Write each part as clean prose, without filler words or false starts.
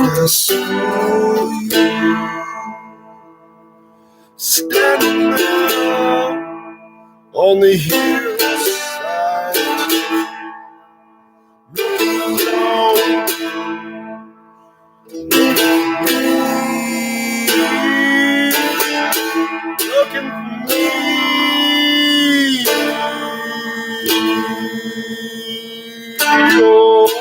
I saw you standing there on the hillside, looking down, looking for me. Oh.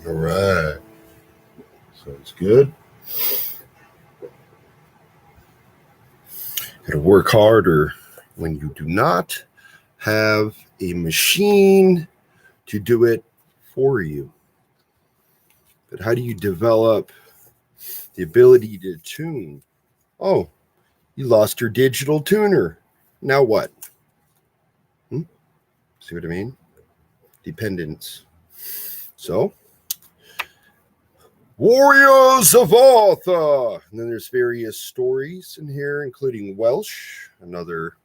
All right. So it's good. Gotta work harder when you do not have a machine to do it for you. But how do you develop the ability to tune? Oh, you lost your digital tuner. Now what? See what I mean? Dependence. So, Warriors of Arthur. And then there's various stories in here, including Welsh and other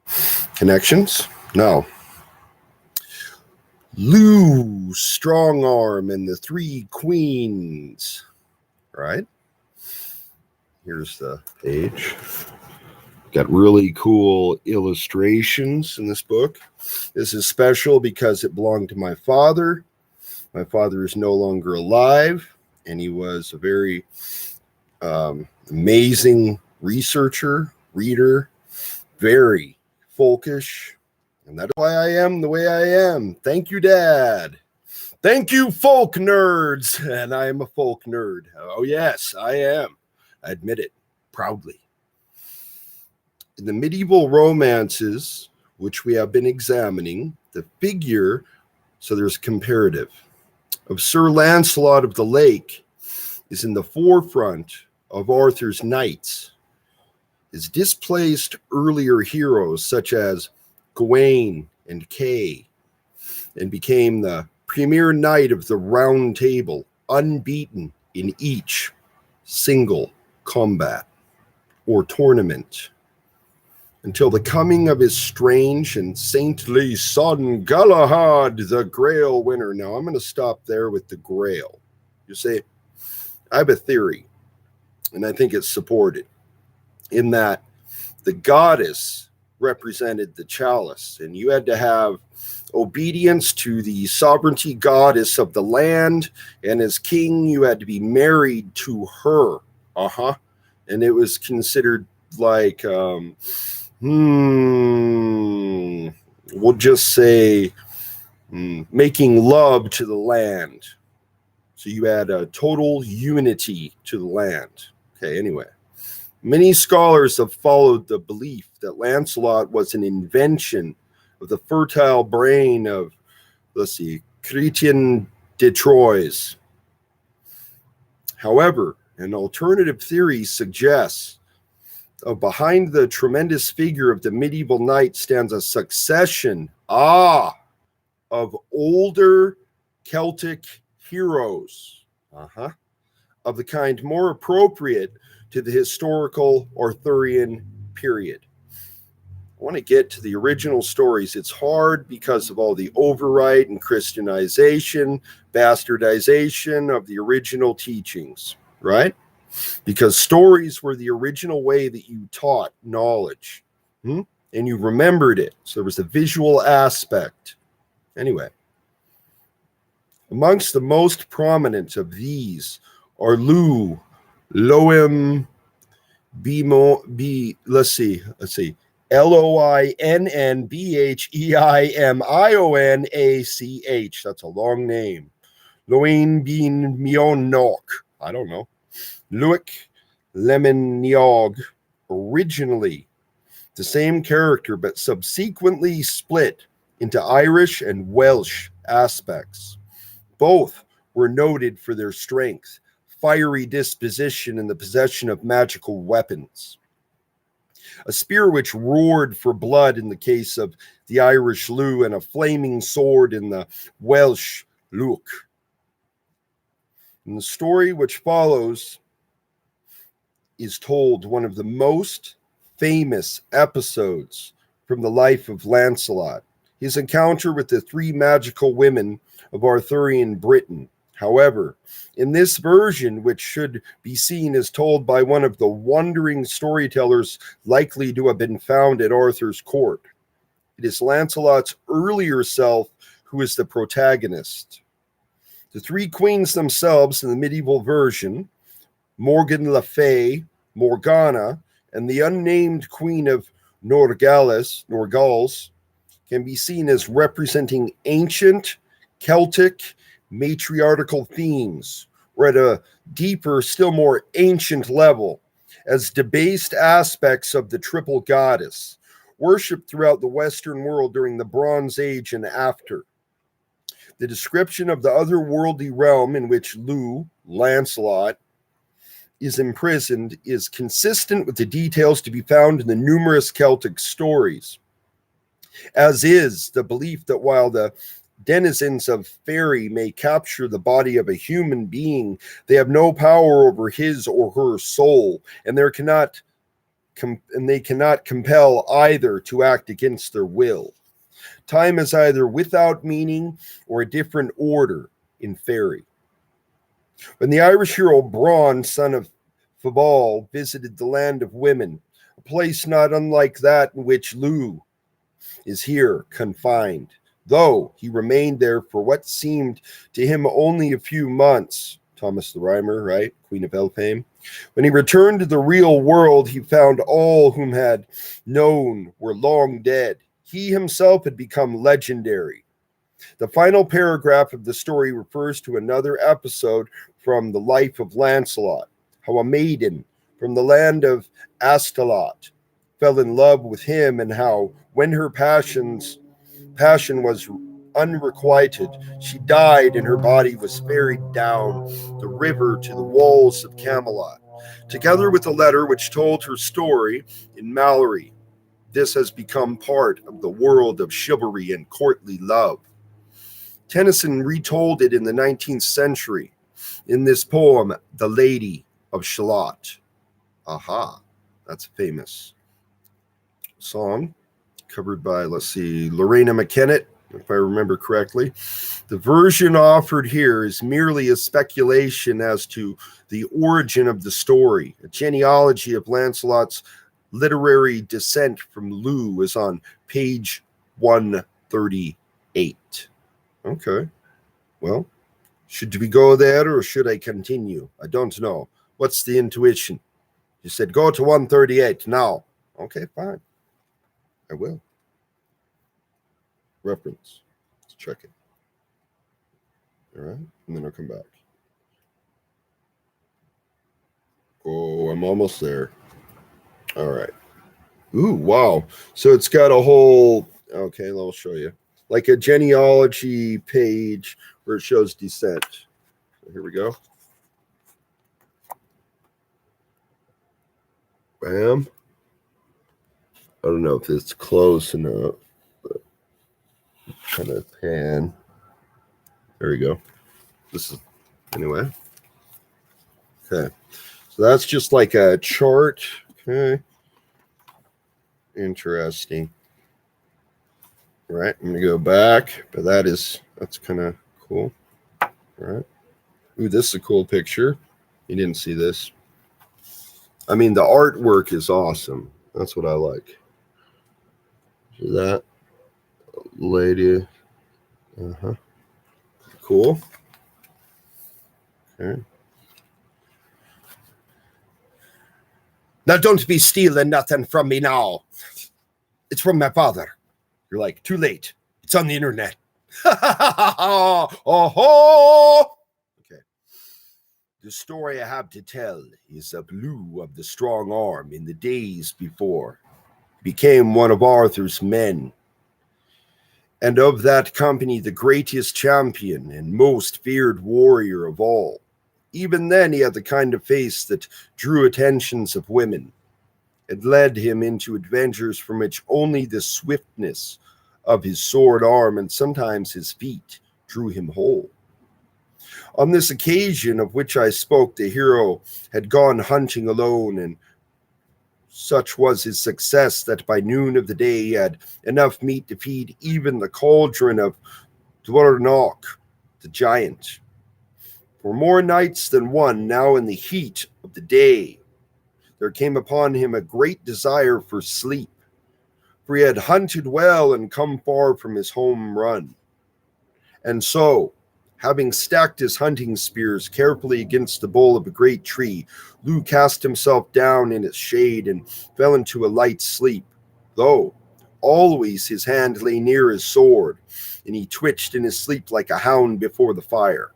connections. Now, Lou Strongarm and the Three Queens. Right? Here's the page. Got really cool illustrations in this book. This is special because it belonged to my father. My father is no longer alive, and he was a very amazing researcher, reader, very folkish. And that's why I am the way I am. Thank you, Dad. Thank you, folk nerds. And I am a folk nerd. Oh, yes, I am. I admit it proudly. In the medieval romances, which we have been examining, the figure, so there's comparative, of Sir Lancelot of the Lake is in the forefront of Arthur's knights. His displaced earlier heroes, such as Gawain and Kay, and became the premier knight of the Round Table, unbeaten in each single combat or tournament, until the coming of his strange and saintly son, Galahad, the Grail winner. Now, I'm going to stop there with the Grail. You say, I have a theory, and I think it's supported, in that the goddess represented the chalice, and you had to have obedience to the sovereignty goddess of the land, and as king, you had to be married to her. And it was considered like... we'll just say making love to the land. So you had a total unity to the land. Okay, anyway. Many scholars have followed the belief that Lancelot was an invention of the fertile brain of, Chrétien de Troyes. However, an alternative theory suggests behind the tremendous figure of the medieval knight stands a succession of older Celtic heroes of the kind more appropriate to the historical Arthurian period. I want to get to the original stories. It's hard because of all the overwrite and Christianization, bastardization of the original teachings, right? Because stories were the original way that you taught knowledge, and you remembered it. So there was a visual aspect. Anyway, amongst the most prominent of these are Loinnbhmeach. That's a long name. Loinnbhmeach. I don't know. Luic Lemniog, originally the same character, but subsequently split into Irish and Welsh aspects. Both were noted for their strength, fiery disposition, and the possession of magical weapons. A spear which roared for blood in the case of the Irish Lou, and a flaming sword in the Welsh Luc. In the story which follows is told one of the most famous episodes from the life of Lancelot, his encounter with the three magical women of Arthurian Britain. However, in this version, which should be seen as told by one of the wandering storytellers likely to have been found at Arthur's court, it is Lancelot's earlier self who is the protagonist. The three queens themselves in the medieval version, Morgan le Fay, Morgana, and the unnamed queen of Norgals, can be seen as representing ancient Celtic matriarchal themes, or at a deeper, still more ancient level, as debased aspects of the triple goddess, worshipped throughout the Western world during the Bronze Age and after. The description of the otherworldly realm in which Lancelot, is imprisoned is consistent with the details to be found in the numerous Celtic stories, as is the belief that while the denizens of Faerie may capture the body of a human being, they have no power over his or her soul, and they cannot compel either to act against their will. Time is either without meaning or a different order in Faerie. When the Irish hero Bronn, son of Fabal, visited the land of women, a place not unlike that in which Lugh is here confined, though he remained there for what seemed to him only a few months. Thomas the Rhymer, right? Queen of Elfame. When he returned to the real world, he found all whom had known were long dead. He himself had become legendary. The final paragraph of the story refers to another episode from the life of Lancelot, how a maiden from the land of Astolat fell in love with him, and how, when her passion was unrequited, she died and her body was ferried down the river to the walls of Camelot, together with a letter which told her story in Mallory. This has become part of the world of chivalry and courtly love. Tennyson retold it in the 19th century in this poem, The Lady of Shalott. Aha, that's a famous song covered by, Lorena McKennitt, if I remember correctly. The version offered here is merely a speculation as to the origin of the story. A genealogy of Lancelot's literary descent from Lugh is on page 138. Okay, well, should we go there or should I continue? I don't know. What's the intuition? You said go to 138 now. Okay, fine. I will. Reference. Let's check it. All right, and then I'll come back. Oh, I'm almost there. All right. Ooh, wow. So it's got a whole, okay, I'll show you. Like a genealogy page where it shows descent. So here we go. Bam. I don't know if it's close enough, but kind of pan. There we go. This is, anyway. Okay. So that's just like a chart. Okay. Interesting. All right. I'm going to go back, but that's kind of cool. All right. Ooh, this is a cool picture. You didn't see this. I mean, the artwork is awesome. That's what I like. See that lady? Cool. Okay. Now, don't be stealing nothing from me now. It's from my father. You're like, too late. It's on the internet. Oh-ho! Okay. The story I have to tell is of Lugh of the Strong Arm in the days before he became one of Arthur's men, and of that company the greatest champion and most feared warrior of all. Even then he had the kind of face that drew attentions of women. It led him into adventures from which only the swiftness of his sword arm and sometimes his feet drew him whole. On this occasion of which I spoke, the hero had gone hunting alone, and such was his success that by noon of the day he had enough meat to feed even the cauldron of Dwarnoch, the giant. For more nights than one, now in the heat of the day, there came upon him a great desire for sleep, for he had hunted well and come far from his home run. And so, having stacked his hunting spears carefully against the bole of a great tree, Lugh cast himself down in its shade and fell into a light sleep, though always his hand lay near his sword, and he twitched in his sleep like a hound before the fire.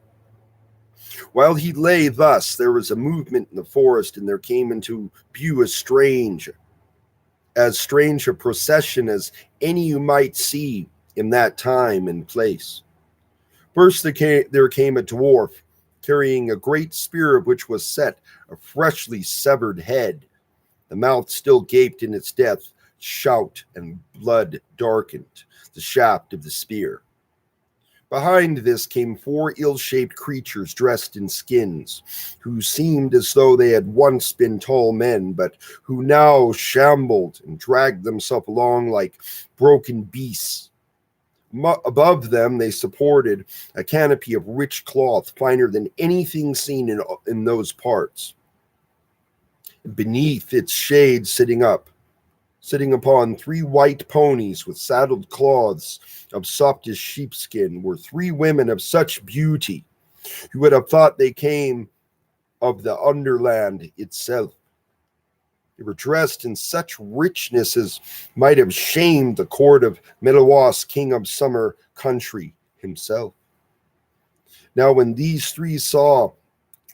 While he lay thus, there was a movement in the forest, and there came into view as strange a procession as any you might see in that time and place. First there came a dwarf, carrying a great spear of which was set a freshly severed head. The mouth still gaped in its death, shout and blood darkened the shaft of the spear. Behind this came 4 ill-shaped creatures dressed in skins, who seemed as though they had once been tall men, but who now shambled and dragged themselves along like broken beasts. Above them they supported a canopy of rich cloth, finer than anything seen in those parts. Beneath its shade sitting upon 3 white ponies with saddled cloths of softest sheepskin, were 3 women of such beauty you would have thought they came of the underland itself. They were dressed in such richness as might have shamed the court of Melawas, king of summer country himself. Now when these 3 saw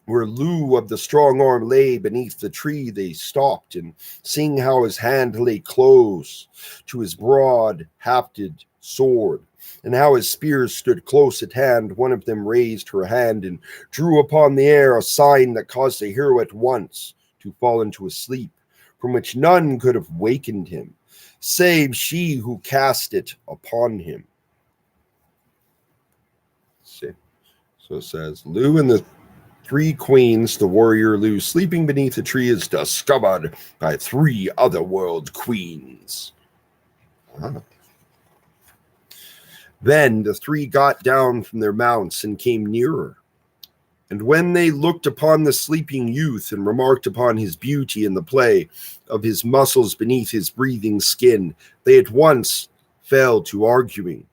where Lou of the strong arm lay beneath the tree, they stopped, and seeing how his hand lay close to his broad hafted sword, and how his spears stood close at hand, one of them raised her hand and drew upon the air a sign that caused the hero at once to fall into a sleep, from which none could have wakened him, save she who cast it upon him. So it says, Lou and the 3 queens, the warrior Lou, sleeping beneath the tree, is discovered by 3 otherworld queens. Then the 3 got down from their mounts and came nearer. And when they looked upon the sleeping youth and remarked upon his beauty and the play of his muscles beneath his breathing skin, they at once fell to arguing.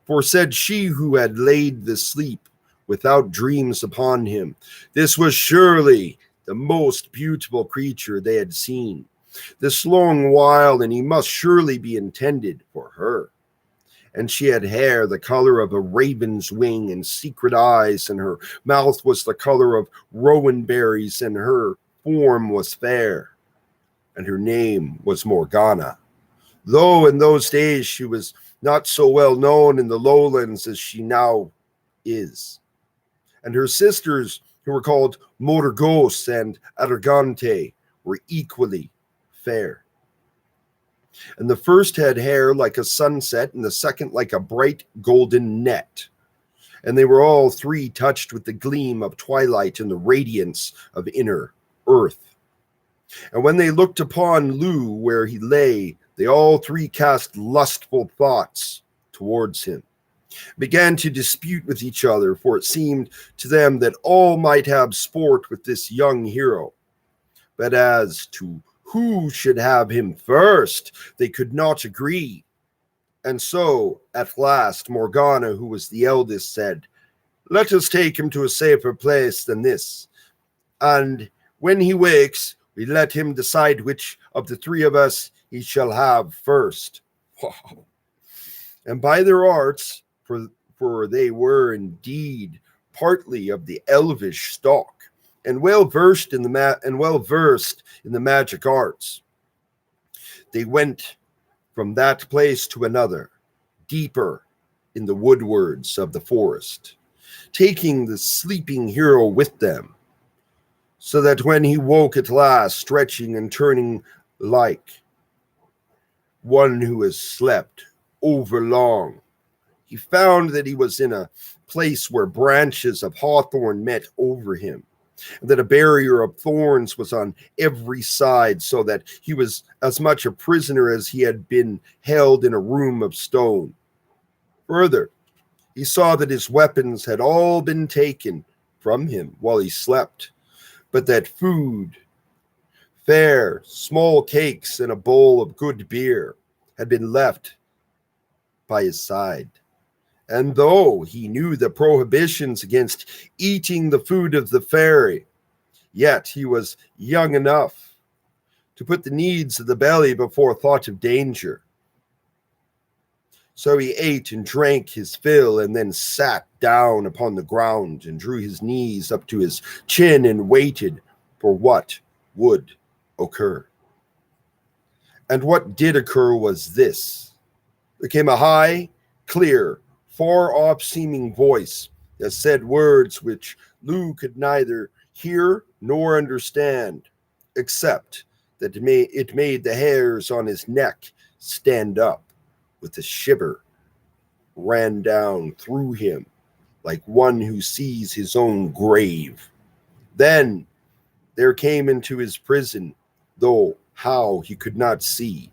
For said she who had laid the sleep without dreams upon him, this was surely the most beautiful creature they had seen this long while, and he must surely be intended for her. And she had hair the color of a raven's wing, and secret eyes, and her mouth was the color of rowan berries, and her form was fair, and her name was Morgana, though in those days she was not so well known in the lowlands as she now is. And her sisters, who were called Morgos and Argante, were equally fair. And the first had hair like a sunset, and the second like a bright golden net. And they were all 3 touched with the gleam of twilight and the radiance of inner earth. And when they looked upon Lou where he lay, they all 3 cast lustful thoughts towards him, began to dispute with each other, for it seemed to them that all might have sport with this young hero. But as to who should have him first, they could not agree. And so, at last, Morgana, who was the eldest, said, "Let us take him to a safer place than this, and when he wakes, we let him decide which of the 3 of us he shall have first." Wow. And by their arts, for they were indeed partly of the elvish stock, and well versed in the magic arts, they went from that place to another, deeper in the woodwards of the forest, taking the sleeping hero with them, so that when he woke at last, stretching and turning like one who has slept overlong, he found that he was in a place where branches of hawthorn met over him, and that a barrier of thorns was on every side, so that he was as much a prisoner as he had been held in a room of stone. Further, he saw that his weapons had all been taken from him while he slept, but that food, fare, small cakes, and a bowl of good beer had been left by his side. And though he knew the prohibitions against eating the food of the fairy, yet he was young enough to put the needs of the belly before thought of danger. So he ate and drank his fill and then sat down upon the ground and drew his knees up to his chin and waited for what would occur. And what did occur was this. There came a high, clear, far-off seeming voice that said words which Lou could neither hear nor understand, except that it made the hairs on his neck stand up with a shiver ran down through him like one who sees his own grave. Then there came into his prison, though how he could not see,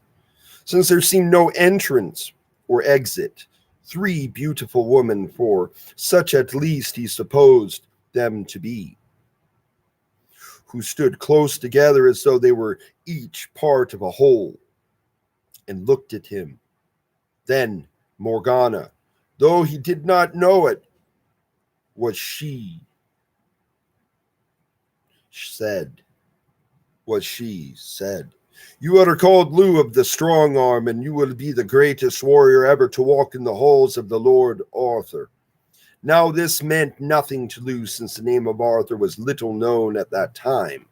since there seemed no entrance or exit, 3 beautiful women, for such at least he supposed them to be, who stood close together as though they were each part of a whole, and looked at him. Then Morgana, though he did not know it, was she said, "You are called Lou of the Strong Arm, and you will be the greatest warrior ever to walk in the halls of the Lord Arthur." Now this meant nothing to Lou, since the name of Arthur was little known at that time.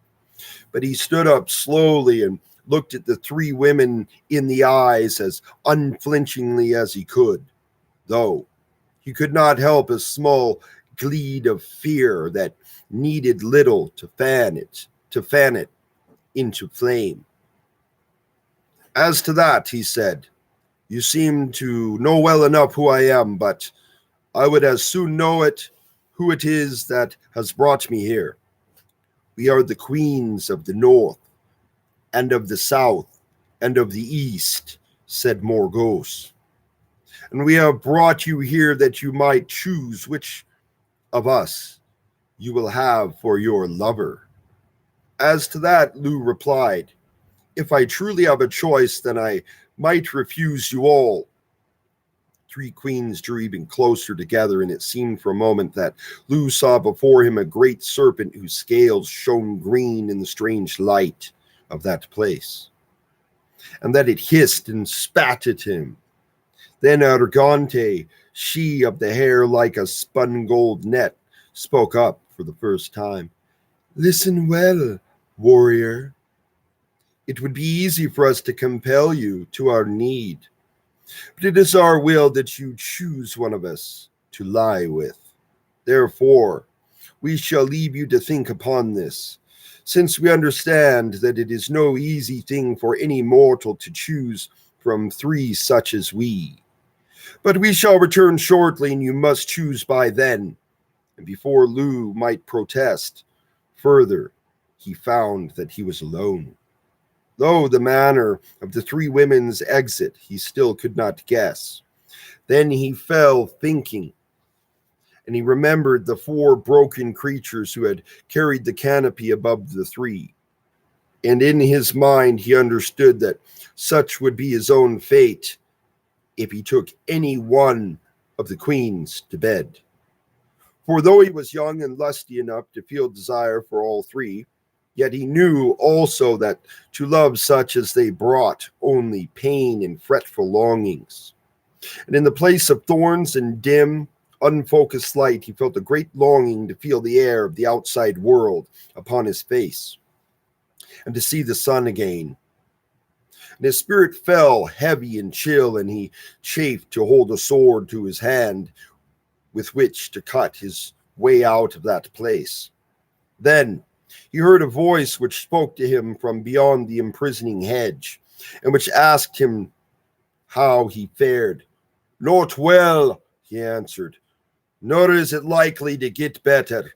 But he stood up slowly and looked at the 3 women in the eyes as unflinchingly as he could, though he could not help a small gleam of fear that needed little to fan it into flame. "As to that," he said, "you seem to know well enough who I am, but I would as soon know who it is that has brought me here. We are the queens of the north, and of the south, and of the east," said Morgause. "And we have brought you here that you might choose which of us you will have for your lover." "As to that," Lou replied, "if I truly have a choice, then I might refuse you all." 3 queens drew even closer together, and it seemed for a moment that Lou saw before him a great serpent whose scales shone green in the strange light of that place, and that it hissed and spat at him. Then Argante, she of the hair like a spun gold net, spoke up for the first time. "Listen well, warrior. It would be easy for us to compel you to our need, but it is our will that you choose one of us to lie with. Therefore, we shall leave you to think upon this, since we understand that it is no easy thing for any mortal to choose from 3 such as we. But we shall return shortly, and you must choose by then." And before Lou might protest further, he found that he was alone. Though the manner of the 3 women's exit he still could not guess. Then he fell thinking, and he remembered the 4 broken creatures who had carried the canopy above the 3. And in his mind he understood that such would be his own fate if he took any one of the queens to bed. For though he was young and lusty enough to feel desire for all 3, yet he knew also that to love such as they brought only pain and fretful longings. And in the place of thorns and dim, unfocused light, he felt a great longing to feel the air of the outside world upon his face, and to see the sun again. And his spirit fell heavy and chill, and he chafed to hold a sword to his hand with which to cut his way out of that place. Then he heard a voice which spoke to him from beyond the imprisoning hedge, and which asked him how he fared. "Not well," he answered, "nor is it likely to get better."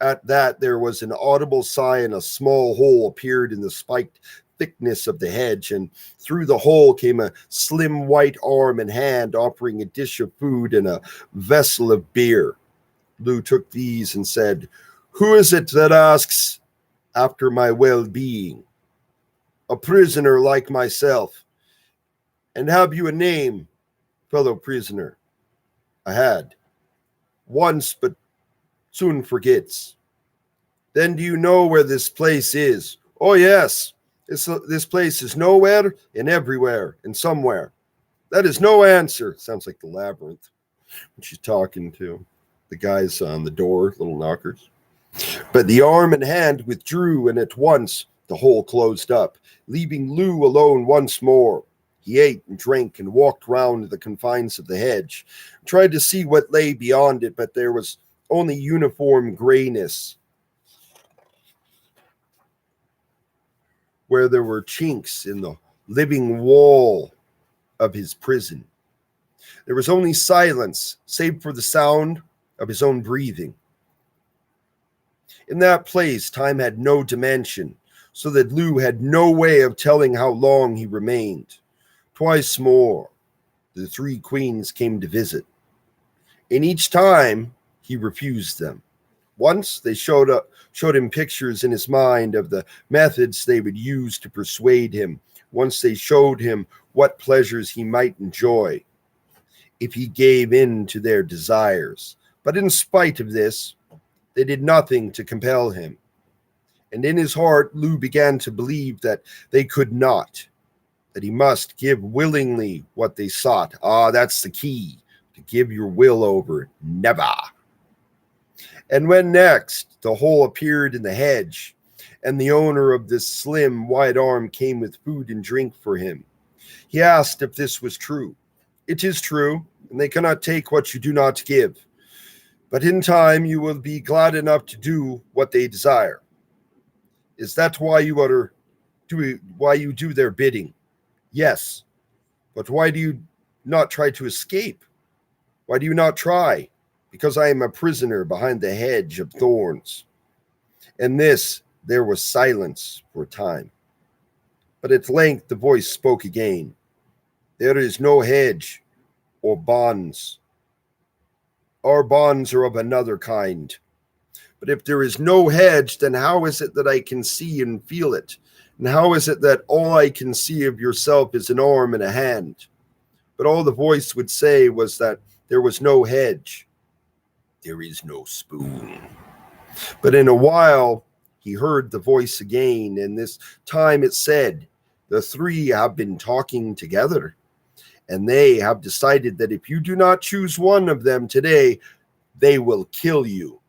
At that there was an audible sigh, and a small hole appeared in the spiked thickness of the hedge, and through the hole came a slim white arm and hand offering a dish of food and a vessel of beer. Lou took these and said, "Who is it that asks after my well-being?" "A prisoner like myself." "And have you a name, fellow prisoner?" "I had once, but soon forgets." "Then do you know where this place is?" "Oh, yes. This place is nowhere and everywhere and somewhere." That is no answer. Sounds like the labyrinth when she's talking to the guys on the door, little knockers. But the arm and hand withdrew, and at once the hole closed up, leaving Lou alone once more. He ate and drank and walked round the confines of the hedge, tried to see what lay beyond it, but there was only uniform grayness, where there were chinks in the living wall of his prison. There was only silence, save for the sound of his own breathing. In that place, time had no dimension, so that Lou had no way of telling how long he remained. Twice more, the three queens came to visit, and each time he refused them. Once they showed him pictures in his mind of the methods they would use to persuade him. Once they showed him what pleasures he might enjoy if he gave in to their desires. But in spite of this, they did nothing to compel him. And in his heart, Lou began to believe that they could not, that he must give willingly what they sought. That's the key, to give your will over. Never. And when next the hole appeared in the hedge, and the owner of this slim, white arm came with food and drink for him, he asked if this was true. It is true, and they cannot take what you do not give. But in time you will be glad enough to do what they desire. Is that why you do their bidding? Yes. But why do you not try to escape? Why do you not try? Because I am a prisoner behind the hedge of thorns. And there was silence for a time. But at length the voice spoke again. There is no hedge or bonds. Our bonds are of another kind. But if there is no hedge, then how is it that I can see and feel it? And how is it that all I can see of yourself is an arm and a hand? But all the voice would say was that there was no hedge. There is no spoon. But in a while, he heard the voice again, and this time it said, the three have been talking together, and they have decided that if you do not choose one of them today, they will kill you.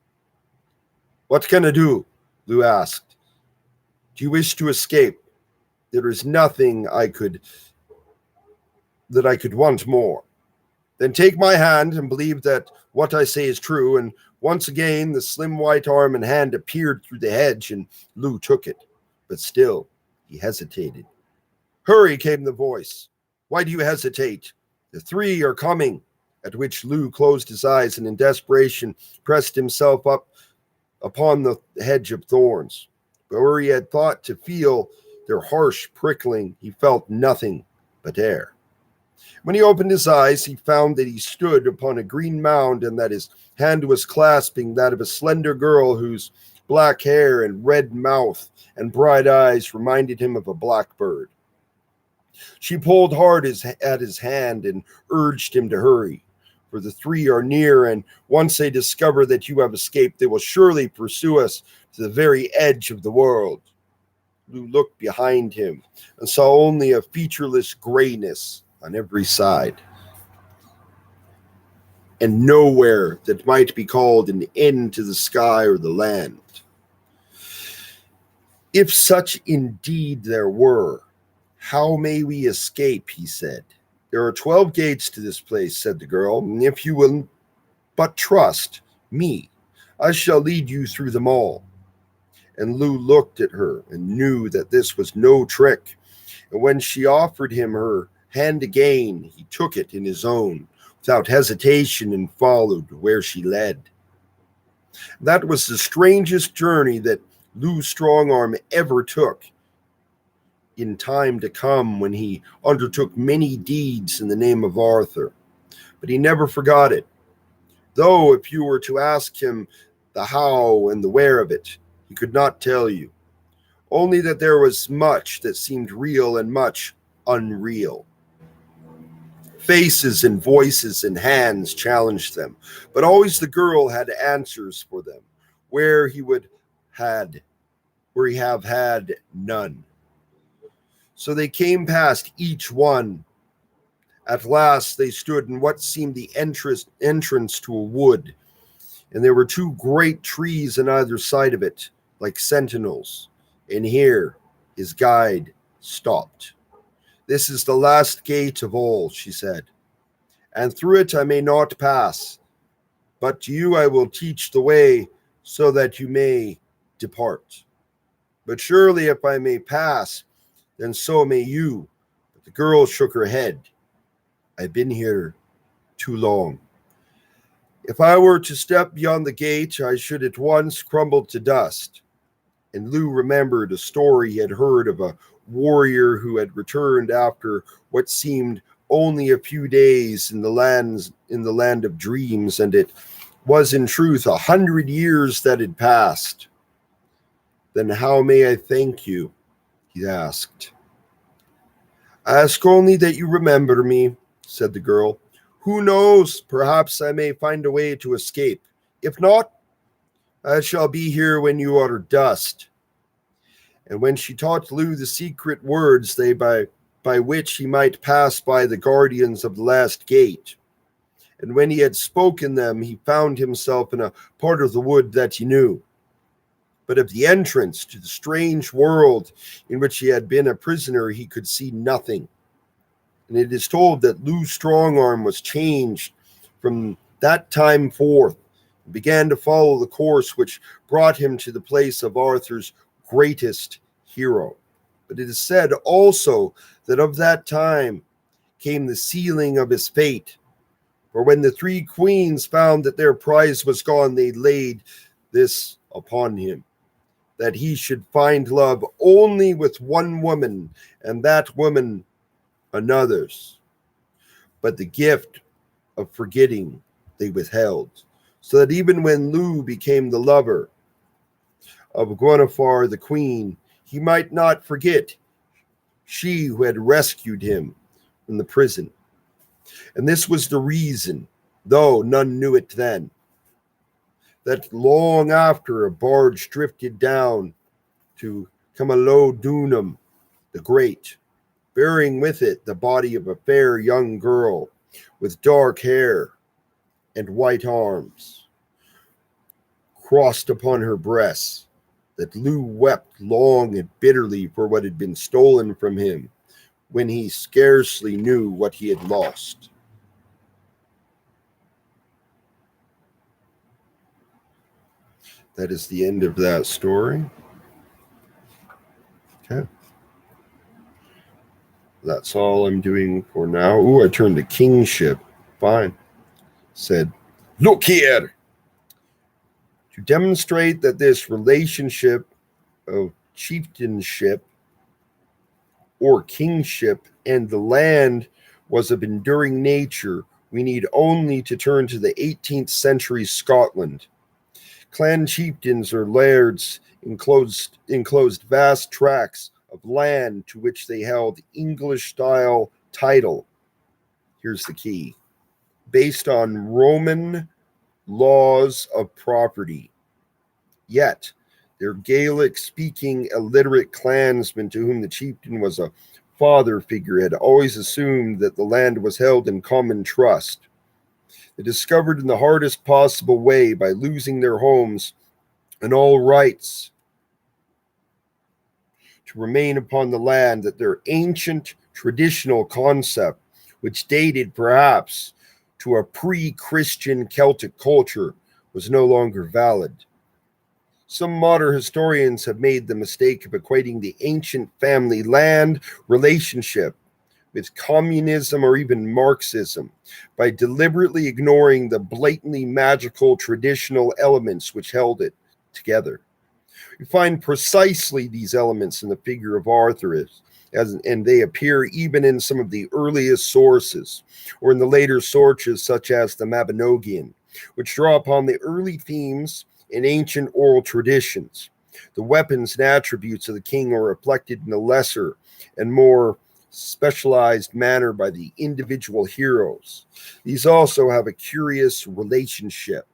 What can I do? Lou asked. Do you wish to escape? There is nothing I could want more. Then take my hand and believe that what I say is true. And once again, the slim white arm and hand appeared through the hedge, and Lou took it. But still, he hesitated. Hurry, came the voice. Why do you hesitate? The three are coming. At which Lou closed his eyes and in desperation pressed himself up upon the hedge of thorns. But where he had thought to feel their harsh prickling, he felt nothing but air. When he opened his eyes, he found that he stood upon a green mound and that his hand was clasping that of a slender girl whose black hair and red mouth and bright eyes reminded him of a blackbird. She pulled hard at his hand and urged him to hurry, for the three are near, and once they discover that you have escaped, they will surely pursue us to the very edge of the world. Lou looked behind him and saw only a featureless grayness on every side, and nowhere that might be called an end to the sky or the land. If such indeed there were, how may we escape? He said. There are 12 gates to this place, said the girl, and if you will but trust me, I shall lead you through them all. And Lou looked at her and knew that this was no trick. And when she offered him her hand again, he took it in his own without hesitation and followed where she led. That was the strangest journey that Lou Strongarm ever took. In time to come, when he undertook many deeds in the name of Arthur, but he never forgot it. Though if you were to ask him the how and the where of it, he could not tell you, only that there was much that seemed real and much unreal. Faces and voices and hands challenged them, but always the girl had answers for them, where he have had none. So they came past each one At last they stood in what seemed the entrance to a wood, and there were two great trees on either side of it, like sentinels. And here his guide stopped. "This is the last gate of all," she said, "and through it I may not pass, but to you I will teach the way so that you may depart. But surely if I may pass, then so may you." But the girl shook her head. "I've been here too long. If I were to step beyond the gate, I should at once crumble to dust." And Lou remembered a story he had heard of a warrior who had returned after what seemed only a few days in the land of dreams, and it was in truth 100 years that had passed. "Then how may I thank you?" he asked. "Ask only that you remember me," said the girl. "Who knows? Perhaps I may find a way to escape. If not, I shall be here when you are dust." And when she taught Lou the secret words by which he might pass by the guardians of the last gate, and when he had spoken them, he found himself in a part of the wood that he knew. But of the entrance to the strange world in which he had been a prisoner, he could see nothing. And it is told that Lou's Strongarm was changed from that time forth and began to follow the course which brought him to the place of Arthur's greatest hero. But it is said also that of that time came the sealing of his fate. For when the three queens found that their prize was gone, they laid this upon him, that he should find love only with one woman, and that woman another's. But the gift of forgetting they withheld, so that even when Lou became the lover of Guinevere the queen, he might not forget she who had rescued him from the prison. And this was the reason, though none knew it then, that long after a barge drifted down to Camalodunum the Great, bearing with it the body of a fair young girl with dark hair and white arms, crossed upon her breasts, that Lou wept long and bitterly for what had been stolen from him when he scarcely knew what he had lost. That is the end of that story. Okay. That's all I'm doing for now. Ooh, I turned to kingship. Fine. Said, "Look here. To demonstrate that this relationship of chieftainship or kingship and the land was of enduring nature, we need only to turn to the 18th century Scotland. Clan chieftains or lairds enclosed vast tracts of land to which they held English-style title." Here's the key. "Based on Roman laws of property. Yet, their Gaelic-speaking illiterate clansmen to whom the chieftain was a father figure had always assumed that the land was held in common trust. They discovered in the hardest possible way by losing their homes and all rights to remain upon the land that their ancient traditional concept, which dated perhaps to a pre-Christian Celtic culture, was no longer valid. Some modern historians have made the mistake of equating the ancient family land relationship with communism or even Marxism by deliberately ignoring the blatantly magical traditional elements which held it together. We find precisely these elements in the figure of Arthur, and they appear even in some of the earliest sources, or in the later sources such as the Mabinogion, which draw upon the early themes in ancient oral traditions. The weapons and attributes of the king are reflected in a lesser and more specialized manner by the individual heroes. These also have a curious relationship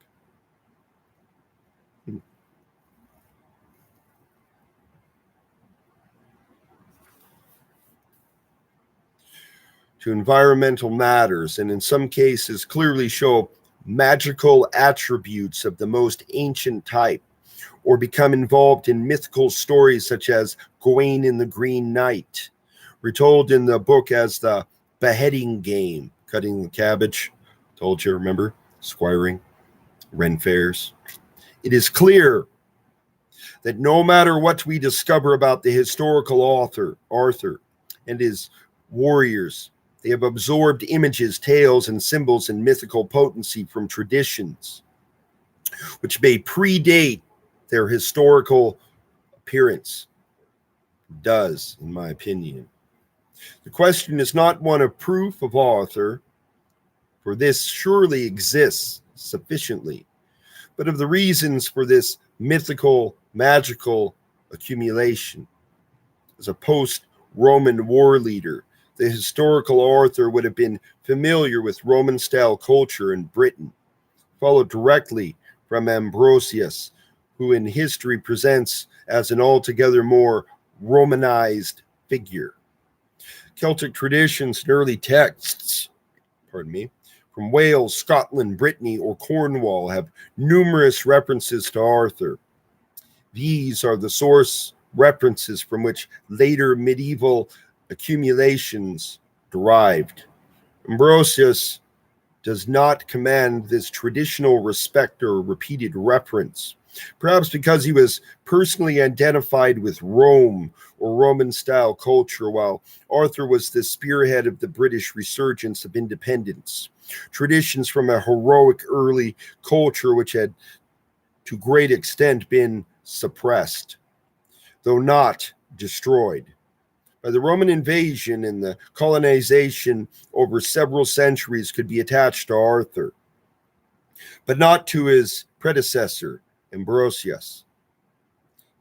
to environmental matters, and in some cases clearly show magical attributes of the most ancient type, or become involved in mythical stories such as Gawain and the Green Knight, retold in the book as the beheading game, cutting the cabbage. Told you, remember? Squiring, Ren fairs. It is clear that no matter what we discover about the historical author, Arthur, and his warriors, they have absorbed images, tales, and symbols and mythical potency from traditions, which may predate their historical appearance. Does, in my opinion. The question is not one of proof of Arthur, for this surely exists sufficiently, but of the reasons for this mythical, magical accumulation. As a post-Roman war leader, the historical Arthur would have been familiar with Roman-style culture in Britain, followed directly from Ambrosius, who in history presents as an altogether more Romanized figure. Celtic traditions and early texts, from Wales, Scotland, Brittany, or Cornwall have numerous references to Arthur. These are the source references from which later medieval accumulations derived. Ambrosius does not command this traditional respect or repeated reference, perhaps because he was personally identified with Rome or Roman-style culture, while Arthur was the spearhead of the British resurgence of independence. Traditions from a heroic early culture which had to great extent been suppressed, though not destroyed, by the Roman invasion and the colonization over several centuries could be attached to Arthur, but not to his predecessor, Ambrosius.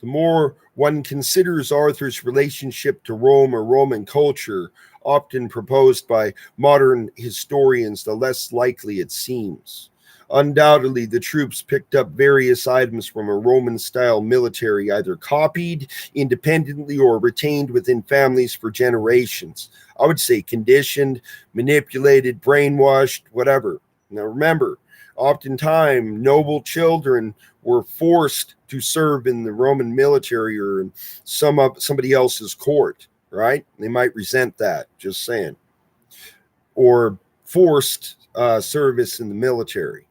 The more one considers Arthur's relationship to Rome or Roman culture, often proposed by modern historians, the less likely it seems. Undoubtedly, the troops picked up various items from a Roman-style military, either copied independently or retained within families for generations. I would say conditioned, manipulated, brainwashed, whatever. Now remember, oftentimes noble children were forced to serve in the Roman military or in somebody else's court, right? They might resent that, just saying. Or forced service in the military.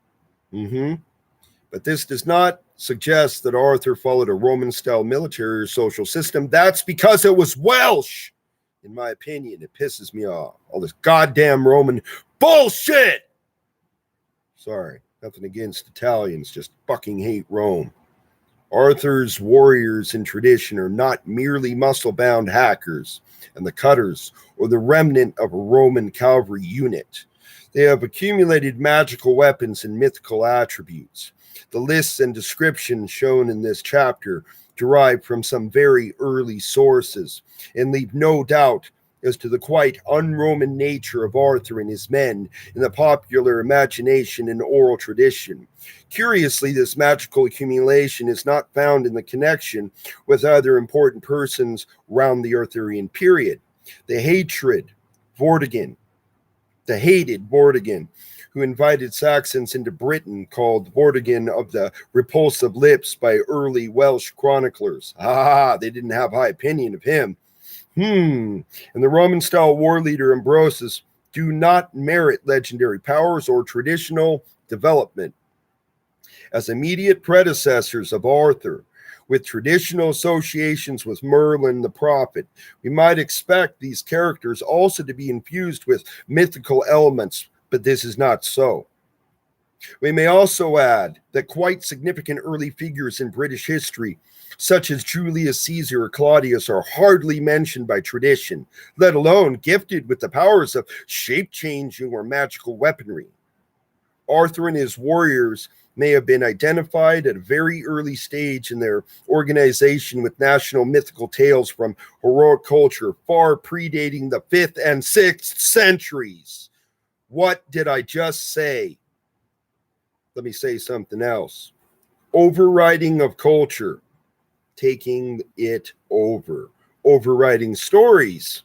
But this does not suggest that Arthur followed a Roman-style military or social system. That's because it was Welsh. In my opinion, it pisses me off. All this goddamn Roman bullshit. Sorry, nothing against Italians, just fucking hate Rome. Arthur's warriors in tradition are not merely muscle-bound hackers and the cutters or the remnant of a Roman cavalry unit. They have accumulated magical weapons and mythical attributes. The lists and descriptions shown in this chapter derive from some very early sources and leave no doubt as to the quite un-Roman nature of Arthur and his men in the popular imagination and oral tradition. Curiously, this magical accumulation is not found in the connection with other important persons around the Arthurian period. The hated Vortigern, who invited Saxons into Britain, called Vortigern of the Repulsive Lips by early Welsh chroniclers. They didn't have high opinion of him. And the Roman-style war leader Ambrosius do not merit legendary powers or traditional development. As immediate predecessors of Arthur, with traditional associations with Merlin the prophet, we might expect these characters also to be infused with mythical elements, but this is not so. We may also add that quite significant early figures in British history, such as Julius Caesar or Claudius, are hardly mentioned by tradition, let alone gifted with the powers of shape-changing or magical weaponry. Arthur and his warriors may have been identified at a very early stage in their organization with national mythical tales from heroic culture far predating the 5th and 6th centuries. What did I just say? Let me say something else. Overriding of culture, taking it over. Overriding stories.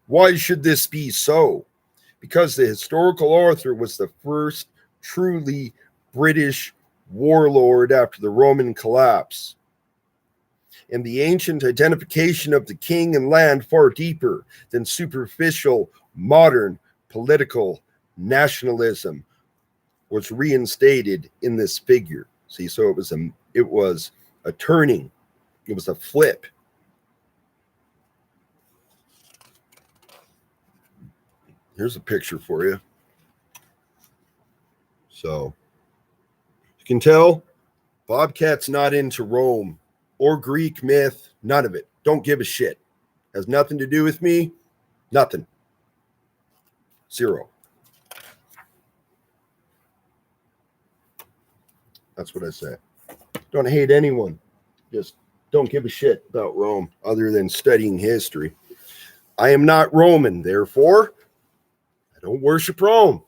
Why should this be so? Because the historical author was the first truly British warlord after the Roman collapse. And the ancient identification of the king and land far deeper than superficial modern political nationalism was reinstated in this figure. See, so it was a turning, it was a flip. Here's a picture for you. So you can tell BobCat's not into Rome or Greek myth, none of it. Don't give a shit. Has nothing to do with me. Nothing. Zero. That's what I say. Don't hate anyone. Just don't give a shit about Rome other than studying history. I am not Roman, therefore, I don't worship Rome.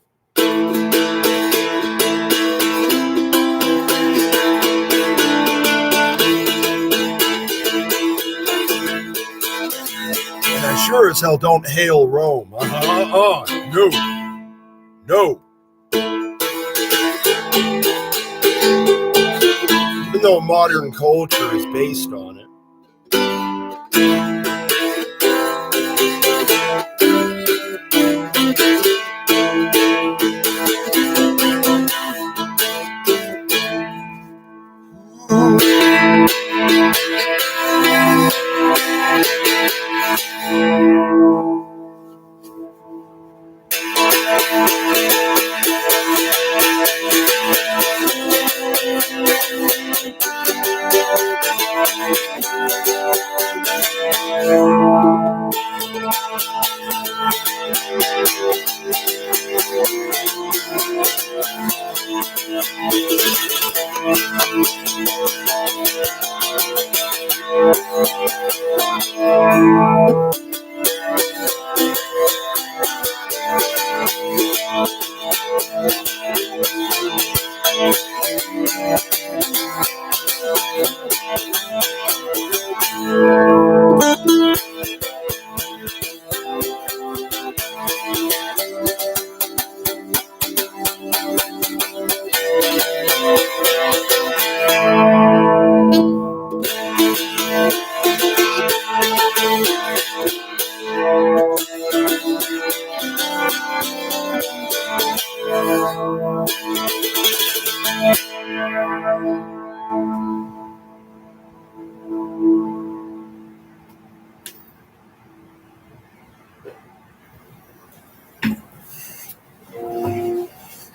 And I sure as hell don't hail Rome. No. No. Even though modern culture is based on it.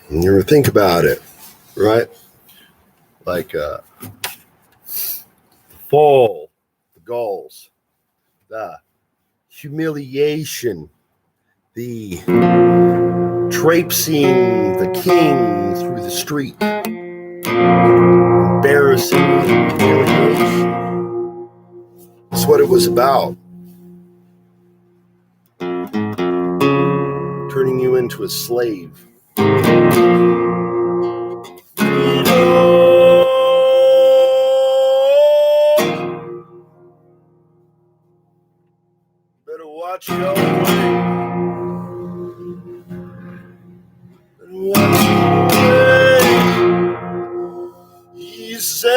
You ever think about it, right? Like the fall, the Gauls, the humiliation, the traipsing the king through the street, embarrassing humiliation. That's what it was about. Turning you into a slave. Better watch your way. Better watch your way. He said,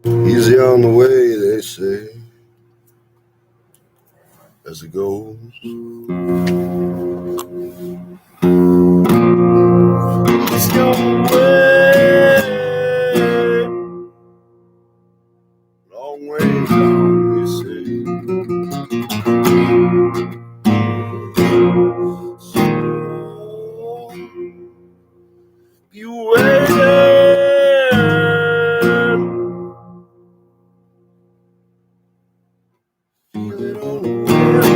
easy on the way, they say, as it goes. Easy on the way. Long way down, they say. So be waiting. Feel it on the way.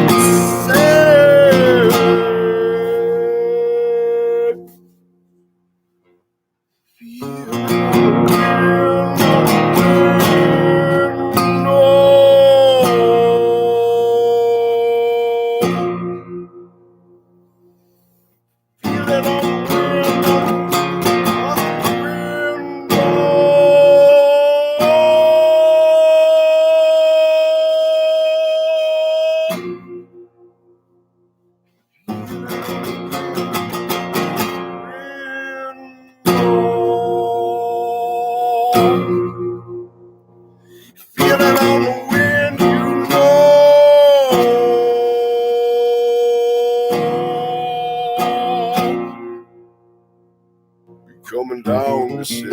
gonna say.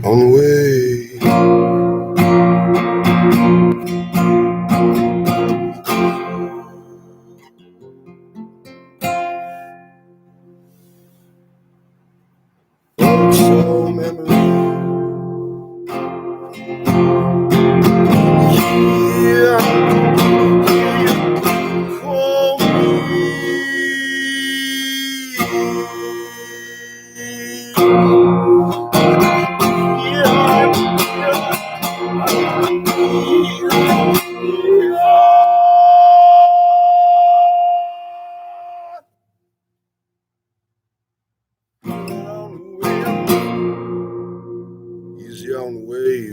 On the way. Oh, so memory. Yeah, you call me. Easy on the way.